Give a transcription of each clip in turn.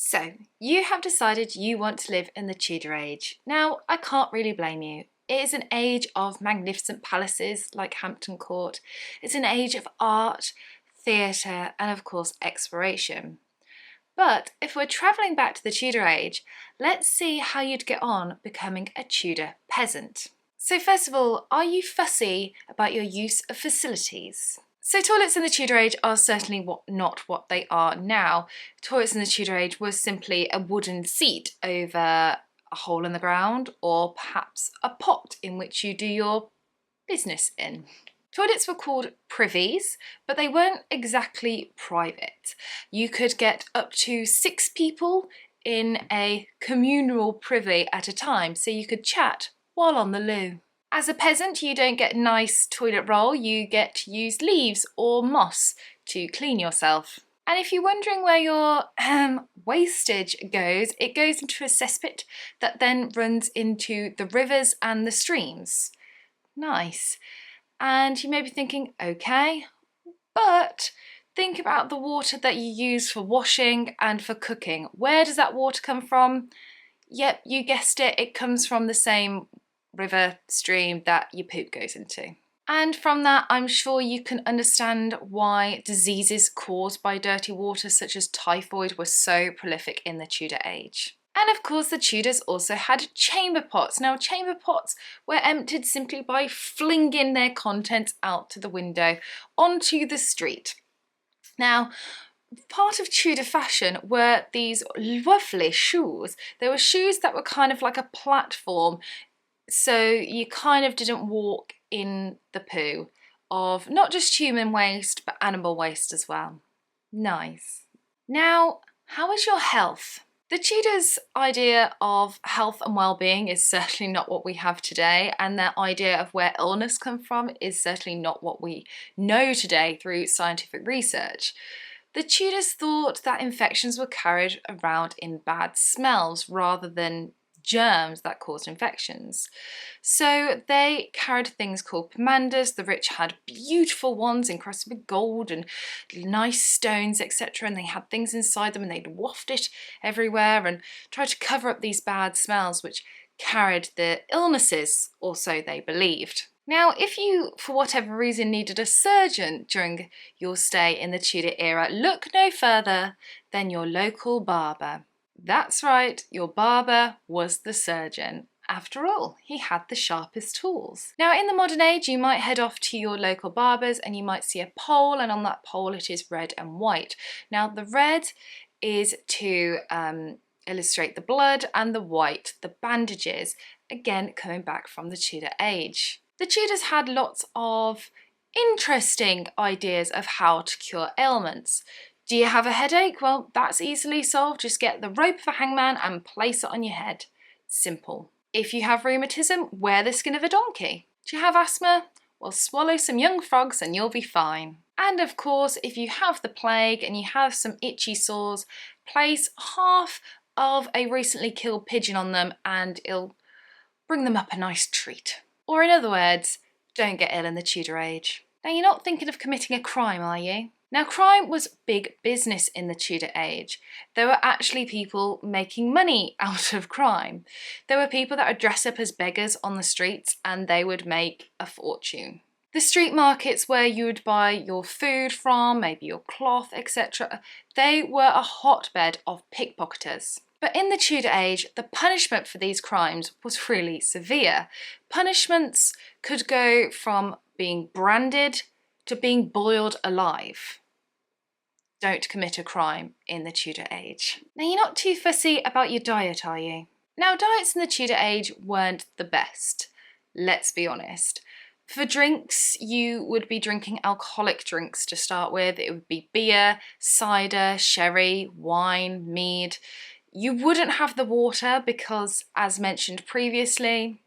So, you have decided you want to live in the Tudor age. Now, I can't really blame you. It is an age of magnificent palaces like Hampton Court. It's an age of art, theatre, and of course, exploration. But if we're travelling back to the Tudor age, let's see how you'd get on becoming a Tudor peasant. So first of all, are you fussy about your use of facilities? So toilets in the Tudor age are certainly not what they are now. Toilets in the Tudor age was simply a wooden seat over a hole in the ground, or perhaps a pot in which you do your business in. Toilets were called privies, but they weren't exactly private. You could get up to 6 people in a communal privy at a time, so you could chat while on the loo. As a peasant, you don't get nice toilet roll, you get to use leaves or moss to clean yourself. And if you're wondering where your wastage goes, it goes into a cesspit that then runs into the rivers and the streams. Nice. And you may be thinking, okay, but think about the water that you use for washing and for cooking. Where does that water come from? Yep, you guessed it, it comes from the same river, stream that your poop goes into. And from that, I'm sure you can understand why diseases caused by dirty water, such as typhoid, were so prolific in the Tudor age. And of course, the Tudors also had chamber pots. Now, chamber pots were emptied simply by flinging their contents out to the window onto the street. Now, part of Tudor fashion were these lovely shoes. They were shoes that were kind of like a platform, so you kind of didn't walk in the poo of not just human waste, but animal waste as well. Nice. Now, how is your health? The Tudors' idea of health and well-being is certainly not what we have today, and their idea of where illness comes from is certainly not what we know today through scientific research. The Tudors thought that infections were carried around in bad smells rather than germs that caused infections. So they carried things called pomanders. The rich had beautiful ones encrusted with gold and nice stones, etc. And they had things inside them and they'd waft it everywhere and try to cover up these bad smells which carried the illnesses, or so they believed. Now, if you, for whatever reason, needed a surgeon during your stay in the Tudor era, look no further than your local barber. That's right, your barber was the surgeon. After all, he had the sharpest tools. Now, in the modern age, you might head off to your local barbers and you might see a pole, and on that pole it is red and white. Now, the red is to illustrate the blood, and the white, the bandages, again coming back from the Tudor age. The Tudors had lots of interesting ideas of how to cure ailments. Do you have a headache? Well, that's easily solved. Just get the rope of a hangman and place it on your head. Simple. If you have rheumatism, wear the skin of a donkey. Do you have asthma? Well, swallow some young frogs and you'll be fine. And of course, if you have the plague and you have some itchy sores, place half of a recently killed pigeon on them and it'll bring them up a nice treat. Or in other words, don't get ill in the Tudor age. Now, you're not thinking of committing a crime, are you? Now, crime was big business in the Tudor age. There were actually people making money out of crime. There were people that would dress up as beggars on the streets and they would make a fortune. The street markets where you would buy your food from, maybe your cloth, etc., they were a hotbed of pickpocketers. But in the Tudor age, the punishment for these crimes was really severe. Punishments could go from being branded to being boiled alive. Don't commit a crime in the Tudor age. Now, you're not too fussy about your diet, are you? Now, diets in the Tudor age weren't the best, let's be honest. For drinks, you would be drinking alcoholic drinks to start with. It would be beer, cider, sherry, wine, mead. You wouldn't have the water because, as mentioned previously,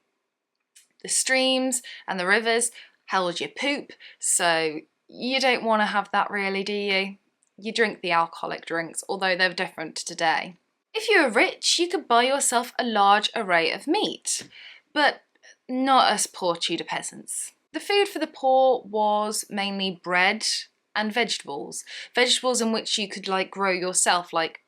the streams and the rivers held your poop, so you don't want to have that really, do you? You drink the alcoholic drinks, although they're different today. If you were rich, you could buy yourself a large array of meat, but not us poor Tudor peasants. The food for the poor was mainly bread and vegetables. Vegetables in which you could grow yourself, like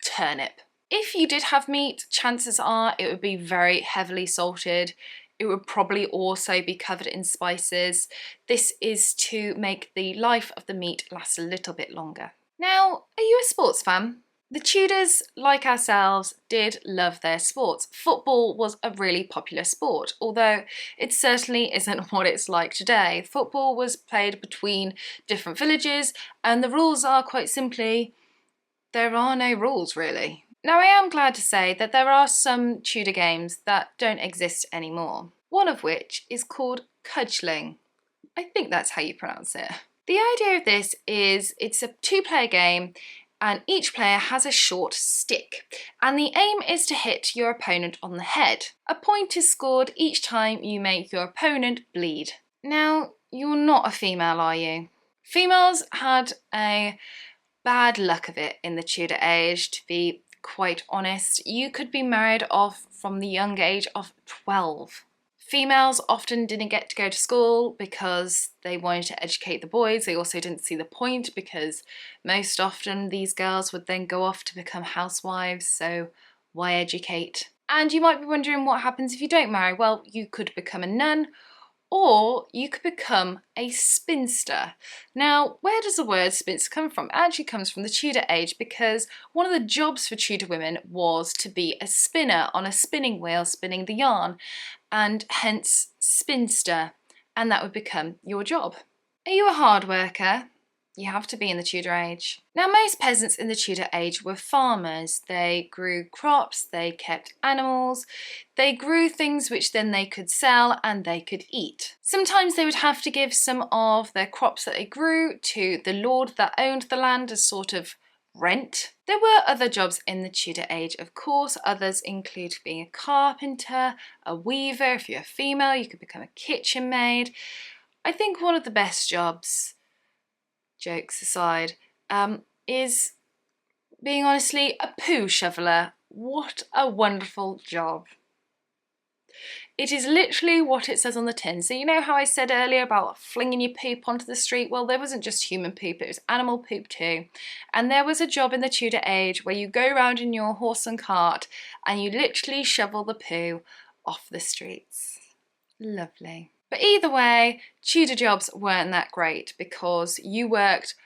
turnip. If you did have meat, chances are it would be very heavily salted. It would probably also be covered in spices. This is to make the life of the meat last a little bit longer. Now, are you a sports fan? The Tudors, like ourselves, did love their sports. Football was a really popular sport, although it certainly isn't what it's like today. Football was played between different villages, and the rules are quite simply, there are no rules really. Now, I am glad to say that there are some Tudor games that don't exist anymore, one of which is called cudgeling. I think that's how you pronounce it. The idea of this is it's a two-player game and each player has a short stick, and the aim is to hit your opponent on the head. A point is scored each time you make your opponent bleed. Now, you're not a female, are you? Females had a bad luck of it in the Tudor age, to be quite honest. You could be married off from the young age of 12. Females often didn't get to go to school because they wanted to educate the boys. They also didn't see the point because most often these girls would then go off to become housewives, so why educate? And you might be wondering what happens if you don't marry. Well, you could become a nun, or you could become a spinster. Now, where does the word spinster come from? It actually comes from the Tudor age, because one of the jobs for Tudor women was to be a spinner on a spinning wheel, spinning the yarn, and hence spinster, and that would become your job. Are you a hard worker? You have to be in the Tudor age. Now, most peasants in the Tudor age were farmers. They grew crops, they kept animals, they grew things which then they could sell and they could eat. Sometimes they would have to give some of their crops that they grew to the lord that owned the land as sort of rent. There were other jobs in the Tudor age, of course. Others include being a carpenter, a weaver. If you're a female, you could become a kitchen maid. I think one of the best jobs, jokes aside, is being honestly a poo shoveler. What a wonderful job. It is literally what it says on the tin. So you know how I said earlier about flinging your poop onto the street? Well, there wasn't just human poop, it was animal poop too. And there was a job in the Tudor age where you go around in your horse and cart and you literally shovel the poo off the streets. Lovely. But either way, Tudor jobs weren't that great because you worked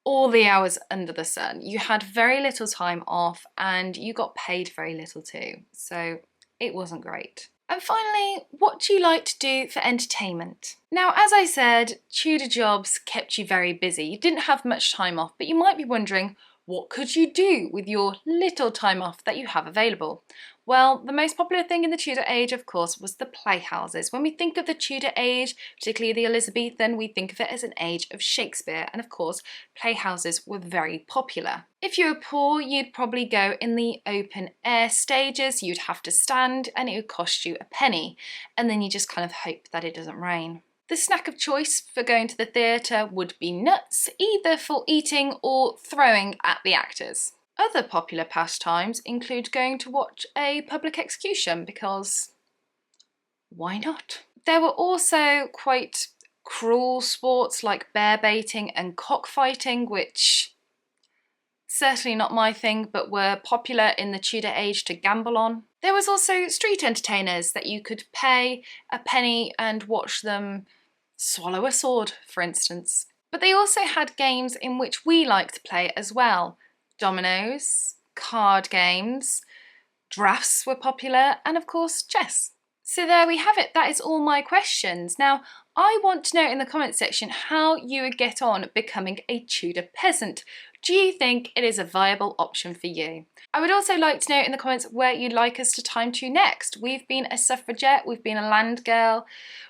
all the hours under the sun. You had very little time off and you got paid very little too. So it wasn't great. And finally, what do you like to do for entertainment? Now, as I said, Tudor jobs kept you very busy. You didn't have much time off, but you might be wondering, what could you do with your little time off that you have available? Well, the most popular thing in the Tudor age, of course, was the playhouses. When we think of the Tudor age, particularly the Elizabethan, we think of it as an age of Shakespeare, and of course, playhouses were very popular. If you were poor, you'd probably go in the open air stages, you'd have to stand, and it would cost you a penny, and then you just kind of hope that it doesn't rain. The snack of choice for going to the theatre would be nuts, either for eating or throwing at the actors. Other popular pastimes include going to watch a public execution, because why not? There were also quite cruel sports like bear baiting and cockfighting, which certainly not my thing, but were popular in the Tudor age to gamble on. There was also street entertainers that you could pay a penny and watch them swallow a sword, for instance. But they also had games in which we like to play as well. Dominoes, card games, drafts were popular, and of course chess. So there we have it, that is all my questions. Now, I want to know in the comment section how you would get on becoming a Tudor peasant. Do you think it is a viable option for you? I would also like to know in the comments where you'd like us to time to next. We've been a suffragette, we've been a land girl,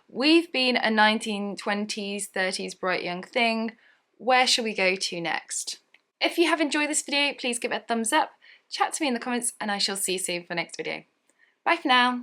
we've been a 1920s, 30s bright young thing. Where shall we go to next? If you have enjoyed this video, please give it a thumbs up, chat to me in the comments, and I shall see you soon for the next video. Bye for now.